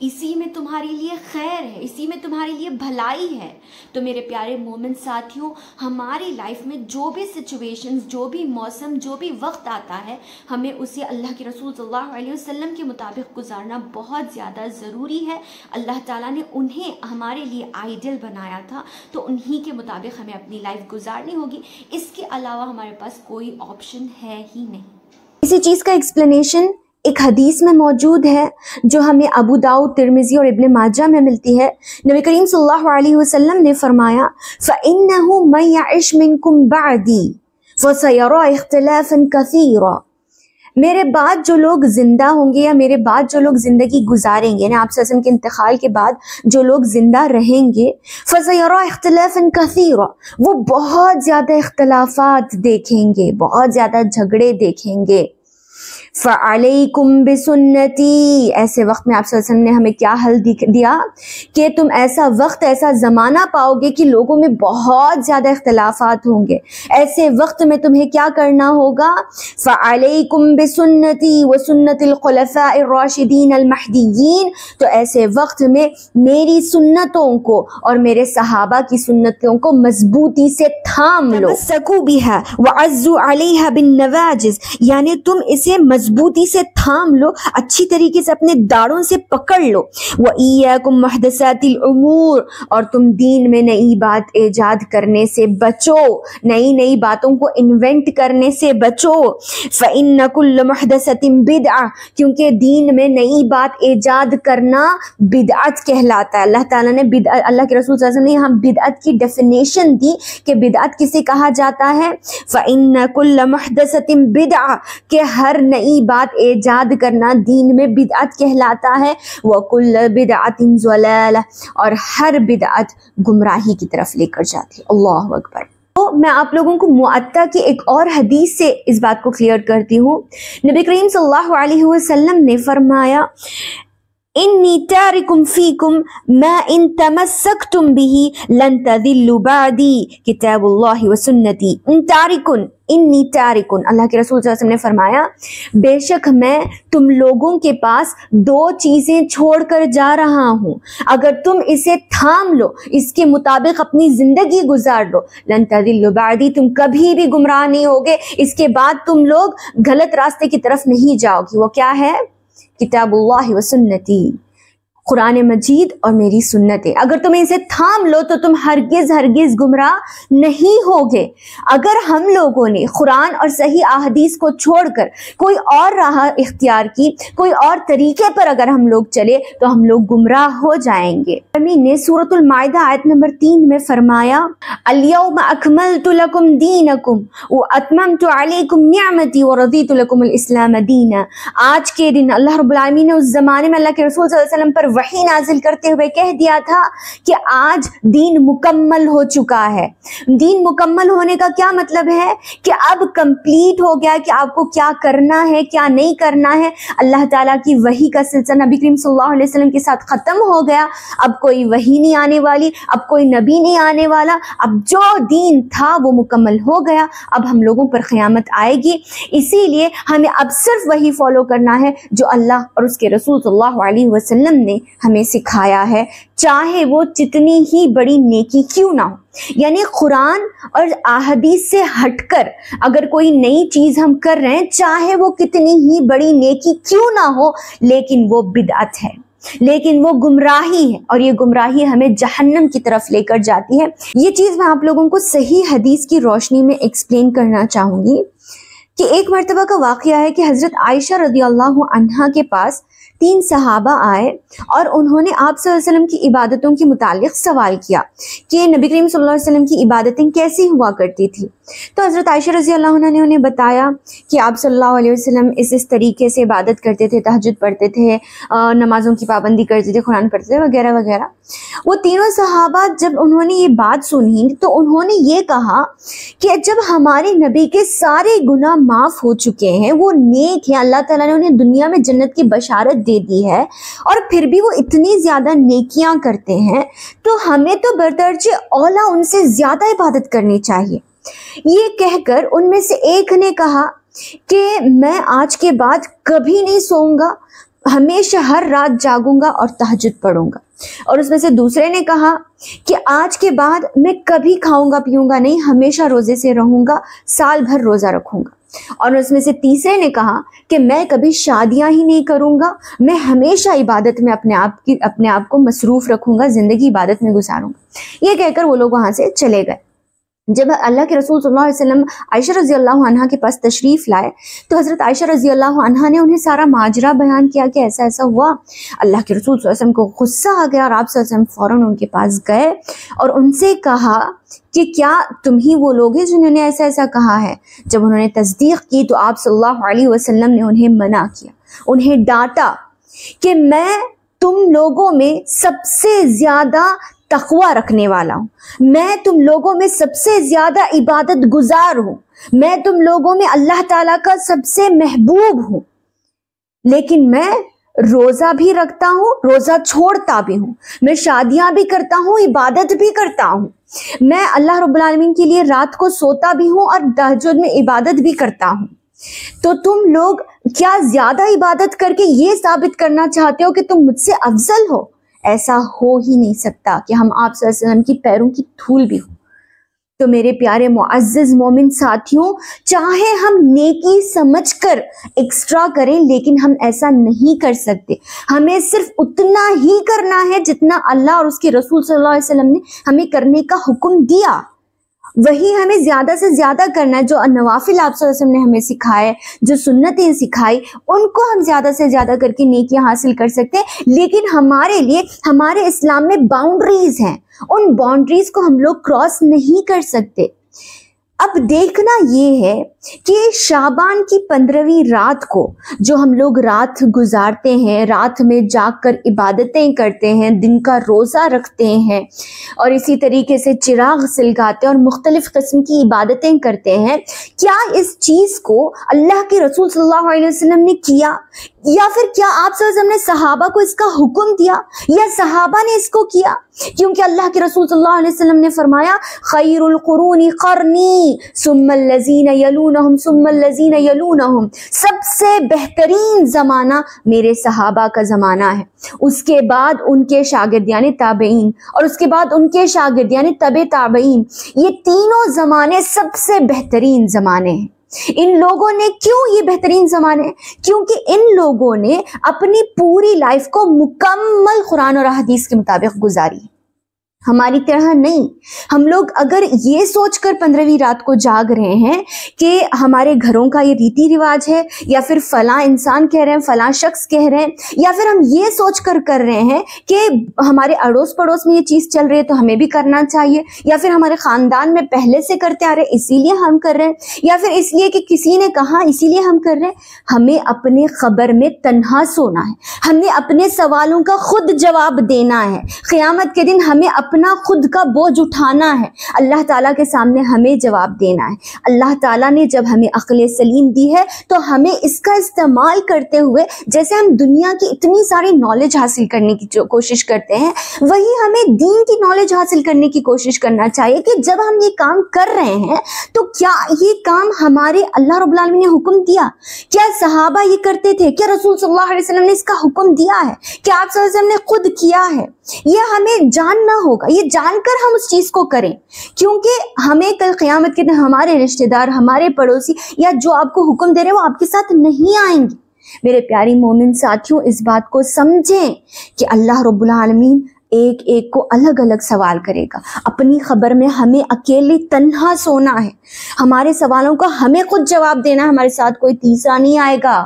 اسی میں تمہارے لیے خیر ہے، اسی میں تمہارے لیے بھلائی ہے۔ تو میرے پیارے مومن ساتھیوں، ہماری لائف میں جو بھی سچویشنز، جو بھی موسم، جو بھی وقت آتا ہے، ہمیں اسے اللہ کے رسول صلی اللہ علیہ وسلم کے مطابق گزارنا بہت زیادہ ضروری ہے۔ اللہ تعالیٰ نے انہیں ہمارے لیے آئیڈیل بنایا تھا، تو انہی کے مطابق ہمیں اپنی لائف گزارنی ہوگی۔ اس کے علاوہ ہمارے پاس کوئی آپشن ہے ہی نہیں۔ اسی چیز کا ایکسپلینیشن ایک حدیث میں موجود ہے جو ہمیں ابو داؤد، ترمذی اور ابن ماجہ میں ملتی ہے۔ نبی کریم صلی اللہ علیہ وسلم نے فرمایا فَإِنَّهُ مَن يَعِشْ مِنكُم بَعْدِي فَسَيَرَىٰ اخْتِلَافًا كَثِيرًا، میرے بعد جو لوگ زندہ ہوں گے یا میرے بعد جو لوگ زندگی گزاریں گے، یعنی آپ صلی اللہ علیہ وسلم کے انتقال کے بعد جو لوگ زندہ رہیں گے، فَسَيَرَىٰ اخْتِلَافًا كَثِيرًا، وہ بہت زیادہ اختلافات دیکھیں گے، بہت زیادہ جھگڑے دیکھیں گے۔ فَعَلَيْكُمْ بِسُنَّتِي، ایسے وقت میں آپ صلی اللہ علیہ وسلم نے ہمیں کیا حل دیا کہ تم ایسا وقت، ایسا زمانہ پاؤ گے کہ لوگوں میں بہت زیادہ اختلافات ہوں گے۔ ایسے وقت میں تمہیں کیا کرنا ہوگا؟ فَعَلَيْكُمْ بِسُنَّتِي وَسُنَّتِ الْخُلَفَاءِ الرَّاشِدِينَ الْمَهْدِيِّينَ، تو ایسے وقت میں میری سنتوں کو اور میرے صحابہ کی سنتوں کو مضبوطی سے تھام لو۔ تَمَسَّكُوا بِهَا وَعَزُّوا عَلَيْهَا بِالنَّوَاجِذ، یعنی تم اسے مضبوطی سے تھام لو، اچھی طریقے سے اپنے داڑوں سے پکڑ لو۔ وَإِيَّاكُمْ مُحْدَثَاتِ الْأُمُورِ، اور تم دین میں نئی بات ایجاد کرنے سے بچو، نئی باتوں کو انوینٹ کرنے سے بچو۔ فَإِنَّ كُلَّ مُحْدَثَةٍ بِدْعَةٍ، کیونکہ دین میں نئی بات ایجاد کرنا بدعت کہلاتا ہے۔ اللہ تعالیٰ نے اللہ کے رسول صلی اللہ علیہ وسلم نے یہاں بدعت کی ڈیفینیشن دی کہ بدعت کسے کہا جاتا ہے۔ فَإِنَّ كُلَّ مُحْدَثَةٍ بِدْعَةٍ، کہ ہر نئی بات ایجاد کرنا دین میں بدعت کہلاتا ہے۔ وَكُلَّ بِدْعَةٍ ضَلَالَةٍ، اور ہر بدعت گمراہی کی طرف لے کر جاتی ہے۔ اللہ اکبر۔ تو میں آپ لوگوں کو معطا کی ایک اور حدیث سے اس بات کو کلیئر کرتی ہوں۔ نبی کریم صلی اللہ علیہ وسلم نے فرمایا انی تارکم فیکم ما ان تمسکتم به لن تذلوا بعدی کتاب اللہ وسنتی۔ انی تارکن، اللہ کے رسول صلی اللہ علیہ وسلم نے فرمایا بے شک میں تم لوگوں کے پاس دو چیزیں چھوڑ کر جا رہا ہوں، اگر تم اسے تھام لو، اس کے مطابق اپنی زندگی گزار لو، لن تضلوا بعدی، تم کبھی بھی گمراہ نہیں ہوگے، اس کے بعد تم لوگ غلط راستے کی طرف نہیں جاؤ گی۔ وہ کیا ہے؟ کتاب اللہ و سنتی، قرآن مجید اور میری سنتیں۔ اگر تم اسے تھام لو تو تم ہرگز گمراہ نہیں ہوگے۔ اگر ہم لوگوں نے قرآن اور صحیح احادیث کو چھوڑ کر کوئی اور راہ اختیار کی، کوئی اور طریقے پر اگر ہم لوگ چلے تو ہم لوگ گمراہ ہو جائیں گے۔ امین نے سورۃ المائدہ آیت نمبر 3 میں فرمایا الیوم اکملت لکم دینکم واتممت علیکم نعمتی ورضیت لکم الاسلام دینا۔ آج کے دن اللہ رب العالمین نے اس زمانے میں اللہ کے رسول صلی اللہ علیہ وسلم پر وحی نازل کرتے ہوئے کہہ دیا تھا کہ آج دین مکمل ہو چکا ہے۔ دین مکمل ہونے کا کیا مطلب ہے؟ کہ اب کمپلیٹ ہو گیا کہ آپ کو کیا کرنا ہے، کیا نہیں کرنا ہے۔ اللہ تعالیٰ کی وحی کا سلسلہ نبی کریم صلی اللہ علیہ وسلم کے ساتھ ختم ہو گیا۔ اب کوئی وحی نہیں آنے والی، اب کوئی نبی نہیں آنے والا، اب جو دین تھا وہ مکمل ہو گیا۔ اب ہم لوگوں پر قیامت آئے گی، اسی لیے ہمیں اب صرف وہی فالو کرنا ہے جو اللہ اور اس کے رسول صلی اللہ علیہ وسلم نے ہمیں سکھایا ہے، چاہے وہ جتنی ہی بڑی نیکی کیوں نہ ہو۔ یعنی قرآن اور احادیث سے ہٹ کر اگر کوئی نئی چیز ہم کر رہے ہیں، چاہے وہ کتنی ہی بڑی نیکی کیوں نہ ہو، لیکن وہ بدعت ہے، لیکن وہ گمراہی ہے، اور یہ گمراہی ہمیں جہنم کی طرف لے کر جاتی ہے۔ یہ چیز میں آپ لوگوں کو صحیح حدیث کی روشنی میں ایکسپلین کرنا چاہوں گی کہ ایک مرتبہ کا واقعہ ہے کہ حضرت عائشہ رضی اللہ عنہا کے پاس 3 صحابہ آئے اور انہوں نے آپ صلی اللہ علیہ وسلم کی عبادتوں کے متعلق سوال کیا کہ نبی کریم صلی اللہ علیہ وسلم کی عبادتیں کیسی ہوا کرتی تھی۔ تو حضرت عائشہ رضی اللہ عنہ نے انہیں بتایا کہ آپ صلی اللہ علیہ وسلم اس طریقے سے عبادت کرتے تھے، تہجد پڑھتے تھے، نمازوں کی پابندی کرتے تھے، قرآن پڑھتے تھے، وغیرہ وغیرہ۔ وہ تینوں صحابہ جب انہوں نے یہ بات سنی تو انہوں نے یہ کہا کہ جب ہمارے نبی کے سارے گناہ معاف ہو چکے ہیں، وہ نیک ہیں، اللہ تعالیٰ نے انہیں دنیا میں جنت کی بشارت دے دی ہے، اور پھر بھی وہ اتنی زیادہ نیکیاں کرتے ہیں، تو ہمیں تو بردرجہ اولا ان سے زیادہ عبادت کرنی چاہیے۔ یہ کہہ کر ان میں سے ایک نے کہا کہ میں آج کے بعد کبھی نہیں سوؤں گا، ہمیشہ ہر رات جاگوں گا اور تہجد پڑھوں گا۔ اور اس میں سے دوسرے نے کہا کہ آج کے بعد میں کبھی کھاؤں گا پیوں گا نہیں، ہمیشہ روزے سے رہوں گا، سال بھر روزہ رکھوں گا۔ اور اس میں سے تیسرے نے کہا کہ میں کبھی شادیاں ہی نہیں کروں گا، میں ہمیشہ عبادت میں اپنے آپ کو مصروف رکھوں گا، زندگی عبادت میں گزاروں گا۔ یہ کہہ کر وہ لوگ وہاں سے چلے گئے۔ جب اللہ کے رسول صلی اللہ علیہ وسلم عائشہ رضی اللہ عنہا کے پاس تشریف لائے تو حضرت عائشہ رضی اللہ عنہا نے انہیں سارا ماجرا بیان کیا کہ ایسا ایسا ہوا۔ اللہ کے رسول صلی اللہ علیہ وسلم کو غصہ آ گیا اور آپ صلی اللہ علیہ وسلم فوراً ان کے پاس گئے اور ان سے کہا کہ کیا تم ہی وہ لوگ ہیں جنہوں نے ایسا ایسا کہا ہے؟ جب انہوں نے تصدیق کی تو آپ صلی اللہ علیہ وسلم نے انہیں منع کیا، انہیں ڈانٹا کہ میں تم لوگوں میں سب سے زیادہ تقوی رکھنے والا ہوں، میں تم لوگوں میں سب سے زیادہ عبادت گزار ہوں، میں تم لوگوں میں اللہ تعالیٰ کا سب سے محبوب ہوں، لیکن میں روزہ بھی رکھتا ہوں، روزہ چھوڑتا بھی ہوں، میں شادیاں بھی کرتا ہوں، عبادت بھی کرتا ہوں، میں اللہ رب العالمین کے لیے رات کو سوتا بھی ہوں اور تہجد میں عبادت بھی کرتا ہوں۔ تو تم لوگ کیا زیادہ عبادت کر کے یہ ثابت کرنا چاہتے ہو کہ تم مجھ سے افضل ہو؟ ایسا ہو ہی نہیں سکتا کہ ہم آپ صلی اللہ علیہ وسلم کی پیروں کی دھول بھی ہوں۔ تو میرے پیارے معزز مومن ساتھیوں، چاہے ہم نیکی سمجھ کر ایکسٹرا کریں لیکن ہم ایسا نہیں کر سکتے، ہمیں صرف اتنا ہی کرنا ہے جتنا اللہ اور اس کے رسول صلی اللہ علیہ وسلم نے ہمیں کرنے کا حکم دیا، وہی ہمیں زیادہ سے زیادہ کرنا ہے۔ جو نوافل آپ صلی اللہ علیہ وسلم نے ہمیں سکھائے، جو سنتیں سکھائی، ان کو ہم زیادہ سے زیادہ کر کے نیکیاں حاصل کر سکتے ہیں، لیکن ہمارے لیے ہمارے اسلام میں باؤنڈریز ہیں، ان باؤنڈریز کو ہم لوگ کراس نہیں کر سکتے۔ اب دیکھنا یہ ہے کہ شعبان کی 15ویں رات کو جو ہم لوگ رات گزارتے ہیں، رات میں جاگ کر عبادتیں کرتے ہیں، دن کا روزہ رکھتے ہیں اور اسی طریقے سے چراغ سلگاتے ہیں اور مختلف قسم کی عبادتیں کرتے ہیں، کیا اس چیز کو اللہ کے رسول صلی اللہ علیہ وسلم نے کیا، یا پھر کیا آپ صلی اللہ علیہ وسلم نے صحابہ کو اس کا حکم دیا، یا صحابہ نے اس کو کیا؟ کیونکہ اللہ کے رسول صلی اللہ علیہ وسلم نے فرمایا خیر القرون قرنی ثم الذین یلونہم ثم الذین یلونہم، سب سے بہترین زمانہ میرے صحابہ کا زمانہ ہے، اس کے بعد ان کے شاگرد یعنی تابعین، اور اس کے بعد ان کے شاگرد یعنی تبع تابعین۔ یہ تینوں زمانے سب سے بہترین زمانے ہیں۔ ان لوگوں نے کیوں یہ بہترین زمانے؟ کیونکہ ان لوگوں نے اپنی پوری لائف کو مکمل قرآن اور حدیث کے مطابق گزاری، ہماری طرح نہیں۔ ہم لوگ اگر یہ سوچ کر 15ویں رات کو جاگ رہے ہیں کہ ہمارے گھروں کا یہ ریتی رواج ہے، یا پھر فلاں انسان کہہ رہے ہیں، فلاں شخص کہہ رہے ہیں، یا پھر ہم یہ سوچ کر کر رہے ہیں کہ ہمارے اڑوس پڑوس میں یہ چیز چل رہی ہے تو ہمیں بھی کرنا چاہیے، یا پھر ہمارے خاندان میں پہلے سے کرتے آ رہے اسی لیے ہم کر رہے ہیں، یا پھر اس لیے کہ کسی نے کہا اسی لیے ہم کر رہے ہیں، ہمیں اپنے قبر میں تنہا سونا ہے، ہمیں اپنے سوالوں کا خود جواب دینا ہے، قیامت کے دن ہمیں اپنا خود کا بوجھ اٹھانا ہے، اللہ تعالیٰ کے سامنے ہمیں جواب دینا ہے۔ اللہ تعالیٰ نے جب ہمیں عقل سلیم دی ہے تو ہمیں اس کا استعمال کرتے ہوئے، جیسے ہم دنیا کی اتنی ساری نالج حاصل کرنے کی جو کوشش کرتے ہیں، وہی ہمیں دین کی نالج حاصل کرنے کی کوشش کرنا چاہیے کہ جب ہم یہ کام کر رہے ہیں تو کیا یہ کام ہمارے اللہ رب العالمین نے حکم دیا؟ کیا صحابہ یہ کرتے تھے؟ کیا رسول صلی اللہ علیہ وسلم نے اس کا حکم دیا ہے؟ کیا آپ صلی اللہ علیہ وسلم نے خود کیا ہے؟ یہ ہمیں جاننا ہوگا، یہ جان کر ہم اس چیز کو کریں، کیونکہ ہمیں کل قیامت کے دن ہمارے رشتہ دار، ہمارے پڑوسی یا جو آپ کو حکم دے رہے وہ آپ کے ساتھ نہیں آئیں گے۔ میرے پیاری مومن ساتھیوں، اس بات کو سمجھیں کہ اللہ رب العالمین ایک ایک کو الگ الگ سوال کرے گا۔ اپنی خبر میں ہمیں اکیلے تنہا سونا ہے، ہمارے سوالوں کا ہمیں خود جواب دینا ہے، ہمارے ساتھ کوئی تیسرا نہیں آئے گا۔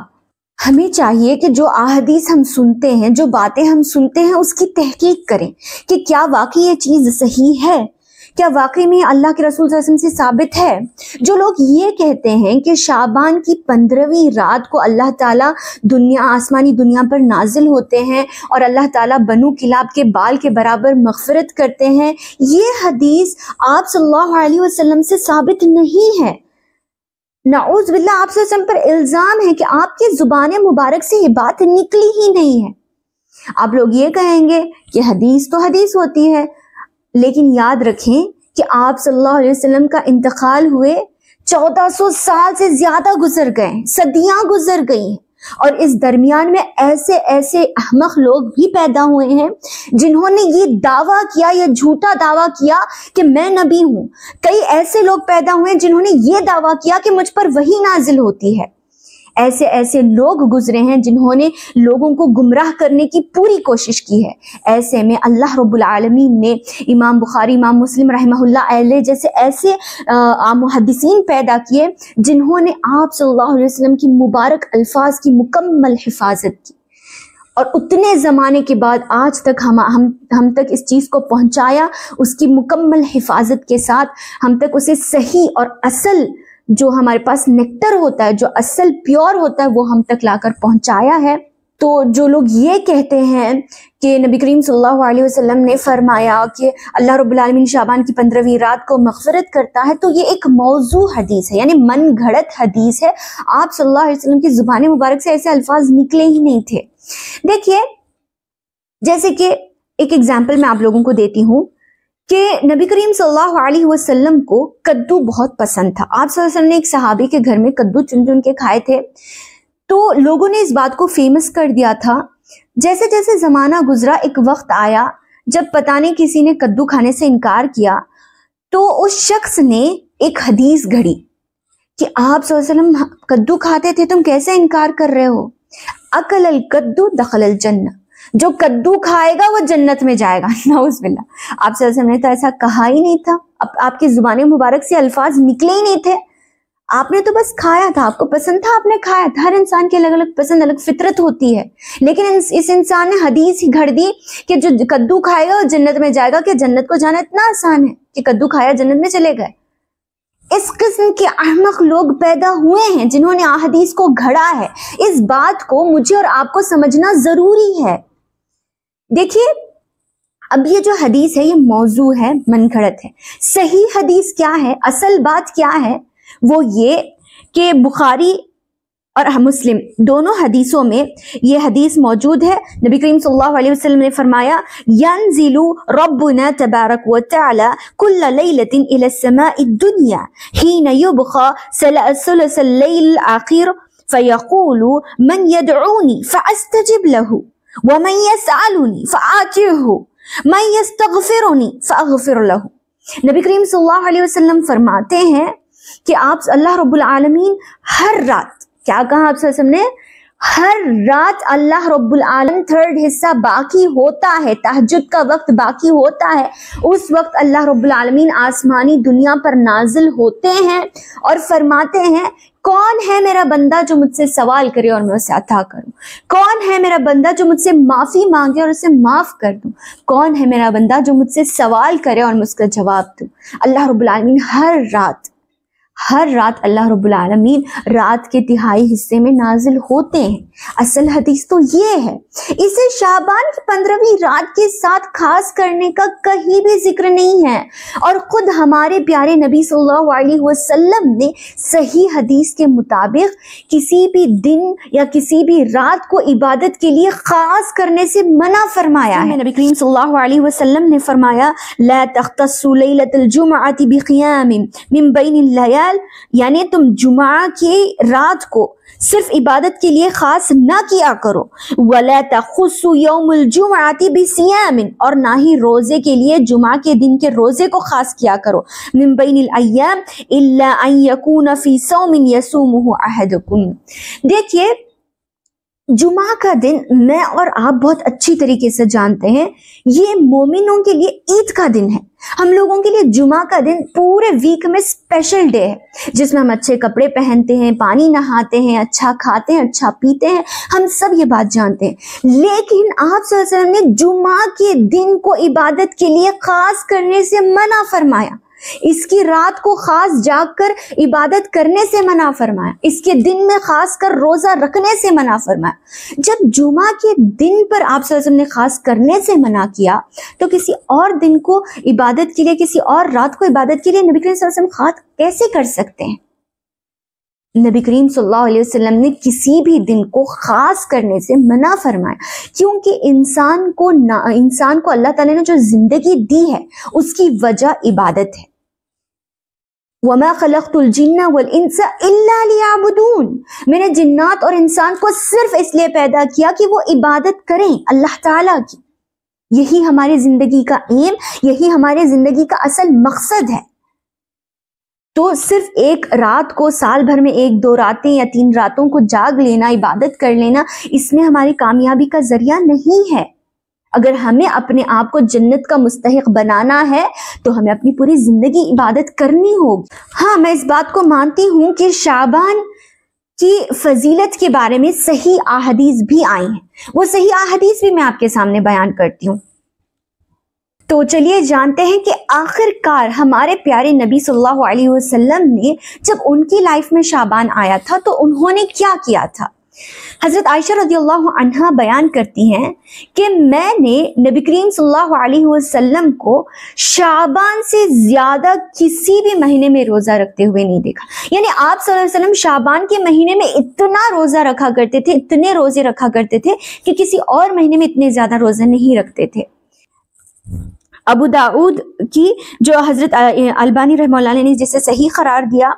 ہمیں چاہیے کہ جو احادیث ہم سنتے ہیں، جو باتیں ہم سنتے ہیں، اس کی تحقیق کریں کہ کیا واقعی یہ چیز صحیح ہے، کیا واقعی میں اللہ کے رسول صلی اللہ علیہ وسلم سے ثابت ہے۔ جو لوگ یہ کہتے ہیں کہ شعبان کی 15ویں رات کو اللہ تعالیٰ آسمانی دنیا پر نازل ہوتے ہیں اور اللہ تعالیٰ بنو کلاب کے بال کے برابر مغفرت کرتے ہیں، یہ حدیث آپ صلی اللہ علیہ وسلم سے ثابت نہیں ہے۔ نعوذ باللہ، آپ صلی اللہ علیہ وسلم پر الزام ہے کہ آپ کی زبان مبارک سے یہ بات نکلی ہی نہیں ہے۔ آپ لوگ یہ کہیں گے کہ حدیث تو حدیث ہوتی ہے، لیکن یاد رکھیں کہ آپ صلی اللہ علیہ وسلم کا انتقال ہوئے 1400 سال سے زیادہ گزر گئے ہیں، صدیاں گزر گئی ہیں۔ اور اس درمیان میں ایسے ایسے احمق لوگ بھی پیدا ہوئے ہیں جنہوں نے یہ دعویٰ کیا، یہ جھوٹا دعویٰ کیا کہ میں نبی ہوں۔ کئی ایسے لوگ پیدا ہوئے ہیں جنہوں نے یہ دعویٰ کیا کہ مجھ پر وحی نازل ہوتی ہے۔ ایسے ایسے لوگ گزرے ہیں جنہوں نے لوگوں کو گمراہ کرنے کی پوری کوشش کی ہے۔ ایسے میں اللہ رب العالمین نے امام بخاری، امام مسلم رحمہ اللہ علیہ جیسے ایسے محدثین پیدا کیے جنہوں نے آپ صلی اللہ علیہ وسلم کی مبارک الفاظ کی مکمل حفاظت کی، اور اتنے زمانے کے بعد آج تک ہم تک اس چیز کو پہنچایا، اس کی مکمل حفاظت کے ساتھ ہم تک اسے صحیح اور اصل جو ہمارے پاس نیکٹر ہوتا ہے، جو اصل پیور ہوتا ہے، وہ ہم تک لا کر پہنچایا ہے۔ تو جو لوگ یہ کہتے ہیں کہ نبی کریم صلی اللہ علیہ وسلم نے فرمایا کہ اللہ رب العالمین شعبان کی 15ویں رات کو مغفرت کرتا ہے، تو یہ ایک موضوع حدیث ہے، یعنی من گھڑت حدیث ہے۔ آپ صلی اللہ علیہ وسلم کی زبان مبارک سے ایسے الفاظ نکلے ہی نہیں تھے۔ دیکھیے، جیسے کہ ایک ایگزامپل میں آپ لوگوں کو دیتی ہوں کہ نبی کریم صلی اللہ علیہ وسلم کو کدو بہت پسند تھا۔ آپ صلی اللہ علیہ وسلم نے ایک صحابی کے گھر میں کدو چن چن کے کھائے تھے، تو لوگوں نے اس بات کو فیمس کر دیا تھا۔ جیسے جیسے زمانہ گزرا، ایک وقت آیا جب پتہ نہیں کسی نے کدو کھانے سے انکار کیا، تو اس شخص نے ایک حدیث گھڑی کہ آپ صلی اللہ علیہ وسلم کدو کھاتے تھے، تم کیسے انکار کر رہے ہو؟ اکل الکدو دخل الجنہ، جو کدو کھائے گا وہ جنت میں جائے گا۔ نعوذ باللہ، آپ صلی اللہ علیہ وسلم نے تو ایسا کہا ہی نہیں تھا، آپ کی زبان مبارک سے الفاظ نکلے ہی نہیں تھے۔ آپ نے تو بس کھایا تھا، آپ کو پسند تھا، آپ نے کھایا تھا۔ ہر انسان کی الگ الگ پسند، الگ فطرت ہوتی ہے، لیکن اس انسان نے حدیث ہی گھڑ دی کہ جو کدو کھائے گا وہ جنت میں جائے گا۔ کہ جنت کو جانا اتنا آسان ہے کہ کدو کھایا جنت میں چلے گئے؟ اس قسم کے احمق لوگ پیدا ہوئے ہیں جنہوں نے احادیث کو گھڑا ہے۔ اس بات کو مجھے اور آپ کو سمجھنا ضروری ہے۔ دیکھیے، اب یہ جو حدیث ہے یہ موضوع ہے، من گھڑت ہے۔ صحیح حدیث کیا ہے، اصل بات کیا ہے؟ وہ یہ کہ بخاری اور مسلم دونوں حدیثوں میں یہ حدیث موجود ہے۔ نبی کریم صلی اللہ علیہ وسلم نے فرمایا، ينزل ربنا تبارک وتعالى كل ليلة إلى السماء الدنيا حين يبقى ثلث الليل الآخر فيقول من يدعوني فأستجب له ومن يسألني فآتيه من يستغفرني فأغفر له۔ نبی کریم صلی اللہ علیہ وسلم فرماتے ہیں کہ آپ اللہ رب العالمین ہر رات، کیا کہا آپ صلی اللہ علیہ وسلم نے؟ ہر رات اللہ رب العالمین تھرڈ حصہ باقی ہوتا ہے، تہجد کا وقت باقی ہوتا ہے، اس وقت اللہ رب العالمین آسمانی دنیا پر نازل ہوتے ہیں اور فرماتے ہیں، کون ہے میرا بندہ جو مجھ سے سوال کرے اور میں اسے عطا کروں؟ کون ہے میرا بندہ جو مجھ سے معافی مانگے اور اسے معاف کر دوں؟ کون ہے میرا بندہ جو مجھ سے سوال کرے اور میں اس کا جواب دوں؟ اللہ رب العالمین ہر رات اللہ رب العالمین رات کے تہائی حصے میں نازل ہوتے ہیں۔ اصل حدیث تو یہ ہے۔ اسے شعبان کی 15ویں رات کے ساتھ خاص کرنے کا کہیں بھی ذکر نہیں ہے، اور خود ہمارے پیارے نبی صلی اللہ علیہ وسلم نے صحیح حدیث کے مطابق کسی بھی دن یا کسی بھی رات کو عبادت کے لیے خاص کرنے سے منع فرمایا ہے۔ نبی کریم صلی اللہ علیہ وسلم نے فرمایا، لا تختصوا لیلۃ الجمعۃ بقیام من بین اللیال، یعنی تم جمعہ کی رات کو صرف عبادت کے لیے خاص نہ کیا کرو، وَلَا تَخُصُّ يَوْمُ الْجُمْعَةِ بِصِيَامٍ، اور نہ ہی روزے کے لیے جمعہ کے دن کے روزے کو خاص کیا کرو، مِن بَيْنِ الْأَيَّامِ إِلَّا أَن يَكُونَ فِي صَوْمٍ يَصُومُهُ أَحَدُكُمْ۔ دیکھیے، جمعہ کا دن میں اور آپ بہت اچھی طریقے سے جانتے ہیں، یہ مومنوں کے لیے عید کا دن ہے۔ ہم لوگوں کے لیے جمعہ کا دن پورے ویک میں اسپیشل ڈے ہے، جس میں ہم اچھے کپڑے پہنتے ہیں، پانی نہاتے ہیں، اچھا کھاتے ہیں، اچھا پیتے ہیں، ہم سب یہ بات جانتے ہیں۔ لیکن آپ صلی اللہ علیہ وسلم نے جمعہ کے دن کو عبادت کے لیے خاص کرنے سے منع فرمایا، اس کی رات کو خاص جاگ کر عبادت کرنے سے منع فرمایا، اس کے دن میں خاص کر روزہ رکھنے سے منع فرمایا۔ جب جمعہ کے دن پر آپ صلی اللہ علیہ وسلم نے خاص کرنے سے منع کیا، تو کسی اور دن کو عبادت کے لیے، کسی اور رات کو عبادت کے لیے نبی کریم صلی اللہ علیہ وسلم خاص کیسے کر سکتے ہیں؟ نبی کریم صلی اللہ علیہ وسلم نے کسی بھی دن کو خاص کرنے سے منع فرمایا، کیونکہ انسان کو اللہ تعالیٰ نے جو زندگی دی ہے اس کی وجہ عبادت ہے۔ وَمَا خَلَقْتُ الْجِنَّ وَالْإِنسَ إِلَّا لِيَعْبُدُونَ، میں نے جنات اور انسان کو صرف اس لیے پیدا کیا کہ وہ عبادت کریں اللہ تعالیٰ کی. یہی ہماری زندگی کا ایم، یہی ہماری زندگی کا اصل مقصد ہے. تو صرف ایک رات کو سال بھر میں 1-2 راتیں یا 3 راتوں کو جاگ لینا، عبادت کر لینا، اس میں ہماری کامیابی کا ذریعہ نہیں ہے. اگر ہمیں اپنے آپ کو جنت کا مستحق بنانا ہے تو ہمیں اپنی پوری زندگی عبادت کرنی ہوگی. ہاں، میں اس بات کو مانتی ہوں کہ شعبان کی فضیلت کے بارے میں صحیح احادیث بھی آئی ہیں، وہ صحیح احادیث بھی میں آپ کے سامنے بیان کرتی ہوں. تو چلیے جانتے ہیں کہ آخر کار ہمارے پیارے نبی صلی اللہ علیہ وسلم نے جب ان کی لائف میں شعبان آیا تھا تو انہوں نے کیا کیا تھا. حضرت عائشہ رضی اللہ عنہا بیان کرتی ہیں کہ میں نے نبی کریم صلی اللہ علیہ وسلم کو شعبان سے زیادہ کسی بھی مہینے میں روزہ رکھتے ہوئے نہیں دیکھا. یعنی آپ صلی اللہ علیہ وسلم شعبان کے مہینے میں اتنا روزہ رکھا کرتے تھے، اتنے روزے رکھا کرتے تھے کہ کسی اور مہینے میں اتنے زیادہ روزے نہیں رکھتے تھے. ابو داؤد کی جو حضرت البانی رحمہ اللہ نے جسے صحیح قرار دیا،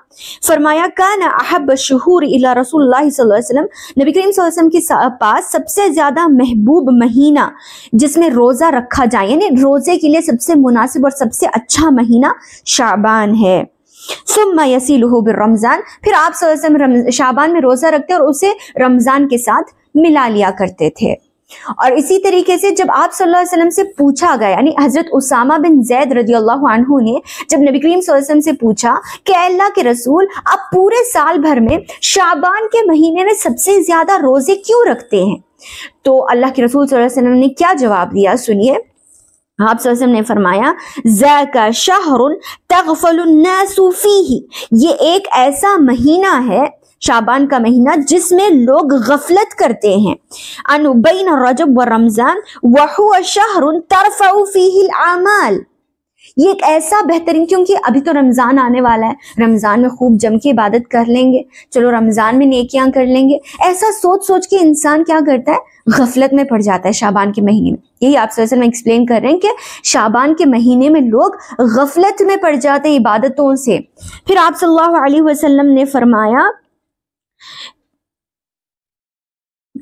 فرمایا کان احب الشہور الی رسول اللہ صلی اللہ علیہ وسلم، نبی کریم صلی اللہ علیہ وسلم کے پاس سب سے زیادہ محبوب مہینہ جس میں روزہ رکھا جائے، یعنی روزے کے لیے سب سے مناسب اور سب سے اچھا مہینہ شعبان ہے. ثم یصلہ بالرمضان، پھر آپ صلی اللہ علیہ وسلم شعبان میں روزہ رکھتے اور اسے رمضان کے ساتھ ملا لیا کرتے تھے. اور اسی طریقے سے جب آپ صلی اللہ علیہ وسلم سے پوچھا گیا، یعنی حضرت اسامہ بن زید رضی اللہ عنہ نے جب نبی کریم صلی اللہ علیہ وسلم سے پوچھا کہ اے اللہ کے رسول، آپ پورے سال بھر میں شعبان کے مہینے میں سب سے زیادہ روزے کیوں رکھتے ہیں، تو اللہ کے رسول صلی اللہ علیہ وسلم نے کیا جواب دیا، سنیے. آپ صلی اللہ علیہ وسلم نے فرمایا ذاک شہر تغفل الناس فیہ، یہ ایک ایسا مہینہ ہے شعبان کا مہینہ جس میں لوگ غفلت کرتے ہیں. ان بین رجب و رمضان وہو شہر ترفع فیہ الاعمال، یہ ایک ایسا بہترین، کیونکہ ابھی تو رمضان آنے والا ہے، رمضان میں خوب جم کے عبادت کر لیں گے، چلو رمضان میں نیکیاں کر لیں گے، ایسا سوچ سوچ کے انسان کیا کرتا ہے، غفلت میں پڑ جاتا ہے شعبان کے مہینے میں. یہی آپ صلی اللہ علیہ وسلم ایکسپلین کر رہے ہیں کہ شعبان کے مہینے میں لوگ غفلت میں پڑ جاتے ہیں عبادتوں سے. پھر آپ صلی اللہ علیہ وسلم نے فرمایا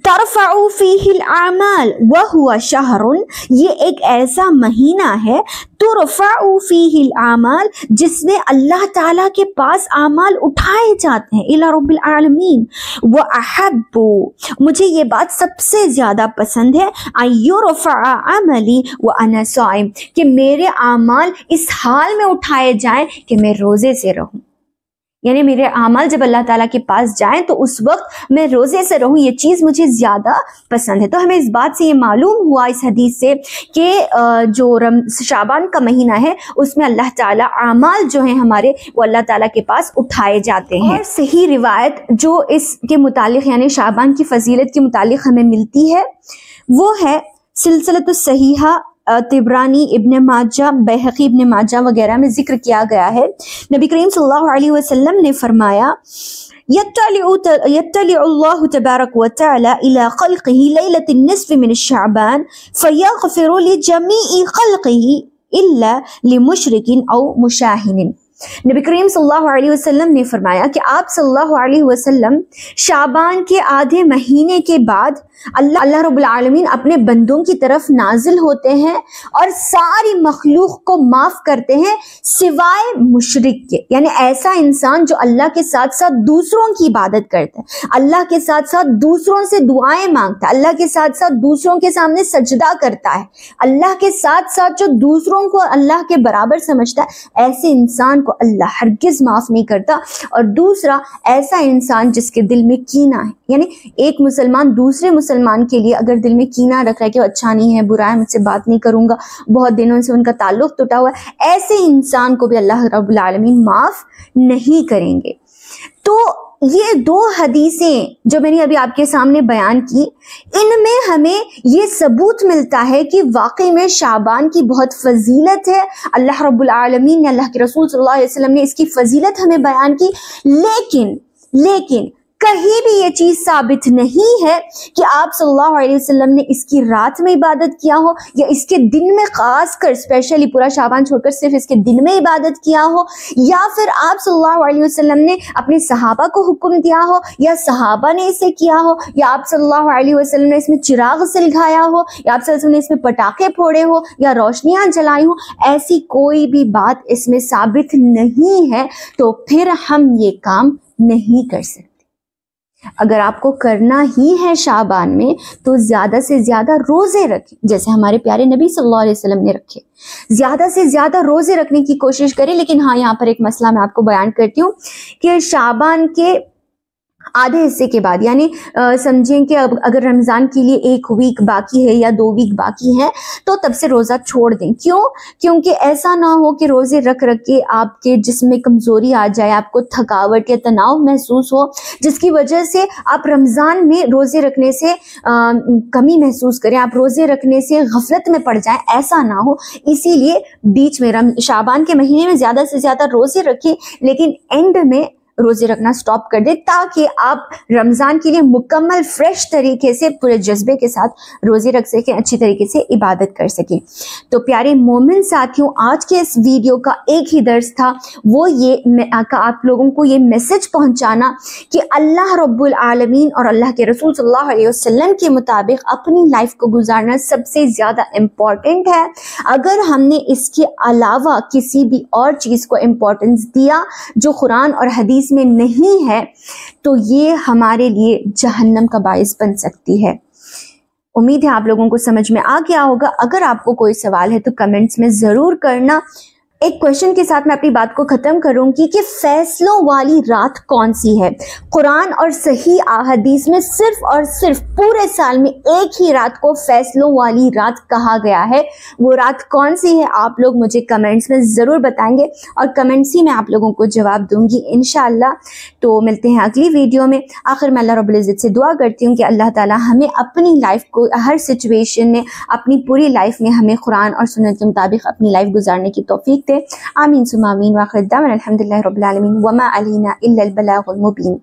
ترفع فیہ الاعمال وہو شہر، یہ ایک ایسا مہینہ ہے ترفع فیہ الاعمال جس میں اللہ تعالیٰ کے پاس اعمال اٹھائے جاتے ہیں الی رب العالمین. واحب، مجھے یہ بات سب سے زیادہ پسند ہے، ان یرفع عملی وانا صائم، کہ میرے اعمال اس حال میں اٹھائے جائیں کہ میں روزے سے رہوں. یعنی میرے اعمال جب اللہ تعالیٰ کے پاس جائیں تو اس وقت میں روزے سے رہوں، یہ چیز مجھے زیادہ پسند ہے. تو ہمیں اس بات سے یہ معلوم ہوا اس حدیث سے کہ جو شعبان کا مہینہ ہے اس میں اللہ تعالیٰ اعمال جو ہیں ہمارے وہ اللہ تعالیٰ کے پاس اٹھائے جاتے ہیں. اور صحیح روایت جو اس کے متعلق یعنی شعبان کی فضیلت کے متعلق ہمیں ملتی ہے وہ ہے سلسلۃ الصحیحہ، طبرانی، ابن ماجہ، بیہقی ابن ماجہ وغیرہ میں ذکر کیا گیا ہے. نبی کریم صلی اللہ علیہ وسلم نے فرمایا یطلع اللہ تبارک وتعالی الی خلقہ لیلۃ النصف من الشعبان فیغفر لجمیع خلقہ الا لمشرک او مشاہن. نبی کریم صلی اللہ علیہ وسلم نے فرمایا کہ آپ صلی اللہ علیہ وسلم شعبان کے آدھے مہینے کے بعد اللہ رب العالمین اپنے بندوں کی طرف نازل ہوتے ہیں اور ساری مخلوق کو معاف کرتے ہیں سوائے مشرک کے، یعنی ایسا انسان جو اللہ کے ساتھ ساتھ دوسروں کی عبادت کرتا ہے، اللہ کے ساتھ ساتھ دوسروں سے دعائیں مانگتا ہے، اللہ کے ساتھ ساتھ دوسروں کے سامنے سجدہ کرتا ہے، اللہ کے ساتھ ساتھ جو دوسروں کو اللہ کے برابر سمجھتا ہے، ایسے انسان کو اللہ ہرگز معاف نہیں کرتا. اور دوسرا ایسا انسان جس کے دل میں کینہ ہے، یعنی ایک مسلمان دوسرے مسلمان کے لیے اگر دل میں کینہ رکھ رہا ہے کہ وہ اچھا نہیں ہے، برا ہے، مجھ سے بات نہیں کروں گا، بہت دنوں سے ان کا تعلق ٹوٹا ہوا ہے، ایسے انسان کو بھی اللہ رب العالمین معاف نہیں کریں گے. تو یہ 2 حدیثیں جو میں نے ابھی آپ کے سامنے بیان کی، ان میں ہمیں یہ ثبوت ملتا ہے کہ واقعی میں شعبان کی بہت فضیلت ہے. اللہ رب العالمین نے، اللہ کے رسول صلی اللہ علیہ وسلم نے اس کی فضیلت ہمیں بیان کی. لیکن کہیں بھی یہ چیز ثابت نہیں ہے کہ آپ صلی اللہ علیہ وسلم نے اس کی رات میں عبادت کیا ہو یا اس کے دن میں خاص کر اسپیشلی پورا شعبان چھوڑ کر صرف اس کے دن میں عبادت کیا ہو، یا پھر آپ صلی اللہ علیہ وسلم نے اپنے صحابہ کو حکم دیا ہو یا صحابہ نے اسے کیا ہو، یا آپ صلی اللہ علیہ وسلم نے اس میں چراغ سلگایا ہو، یا آپ صلی اللہ علیہ وسلم نے اس میں پٹاخے پھوڑے ہو یا روشنیاں جلائی ہوں، ایسی کوئی بھی بات اس میں ثابت نہیں ہے، تو پھر ہم یہ کام نہیں کر سکتے۔ اگر آپ کو کرنا ہی ہے شعبان میں تو زیادہ سے زیادہ روزے رکھیں، جیسے ہمارے پیارے نبی صلی اللہ علیہ وسلم نے رکھے، زیادہ سے زیادہ روزے رکھنے کی کوشش کریں۔ لیکن ہاں، یہاں پر ایک مسئلہ میں آپ کو بیان کرتی ہوں کہ شعبان کے آدھے حصے کے بعد، یعنی سمجھیں کہ اگر رمضان کے لیے 1 ویک باقی ہے یا 2 ویک باقی ہے تو تب سے روزہ چھوڑ دیں۔ کیونکہ ایسا نہ ہو کہ روزے رکھ کے آپ کے جسم میں کمزوری آ جائے، آپ کو تھکاوٹ یا تناؤ محسوس ہو، جس کی وجہ سے آپ رمضان میں روزے رکھنے سے کمی محسوس کریں، آپ روزے رکھنے سے غفلت میں پڑ جائیں، ایسا نہ ہو۔ اسی لیے بیچ میں شعبان کے مہینے میں زیادہ سے زیادہ روزے رکھیں، لیکن اینڈ میں روزے رکھنا سٹاپ کر دیں تاکہ آپ رمضان کے لیے مکمل فریش طریقے سے پورے جذبے کے ساتھ روزے رکھ سکیں، اچھی طریقے سے عبادت کر سکیں۔ تو پیارے مومن ساتھیوں، آج کے اس ویڈیو کا ایک ہی درس تھا، وہ یہ آپ لوگوں کو یہ میسج پہنچانا کہ اللہ رب العالمین اور اللہ کے رسول صلی اللہ علیہ وسلم کے مطابق اپنی لائف کو گزارنا سب سے زیادہ امپورٹنٹ ہے۔ اگر ہم نے اس کے علاوہ کسی بھی اور چیز کو امپورٹنس دیا جو قرآن اور حدیث میں نہیں ہے تو یہ ہمارے لیے جہنم کا باعث بن سکتی ہے۔ امید ہے آپ لوگوں کو سمجھ میں آ گیا ہوگا۔ اگر آپ کو کوئی سوال ہے تو کمنٹس میں ضرور کرنا۔ ایک کویشچن کے ساتھ میں اپنی بات کو ختم کروں گی کہ فیصلوں والی رات کون سی ہے؟ قرآن اور صحیح احادیث میں صرف اور صرف پورے سال میں ایک ہی رات کو فیصلوں والی رات کہا گیا ہے۔ وہ رات کون سی ہے؟ آپ لوگ مجھے کمنٹس میں ضرور بتائیں گے اور کمنٹس ہی میں آپ لوگوں کو جواب دوں گی انشاءاللہ۔ تو ملتے ہیں اگلی ویڈیو میں۔ آخر میں اللہ رب العزت سے دعا کرتی ہوں کہ اللہ تعالی ہمیں اپنی لائف کو ہر سچویشن میں، اپنی پوری لائف میں ہمیں قرآن اور سنت کے مطابق اپنی لائف گزارنے کی توفیق دے۔ آمین ثم آمین، وآخر دعوانا الحمدللہ رب العالمین، وما علینا الا البلاغ المبین۔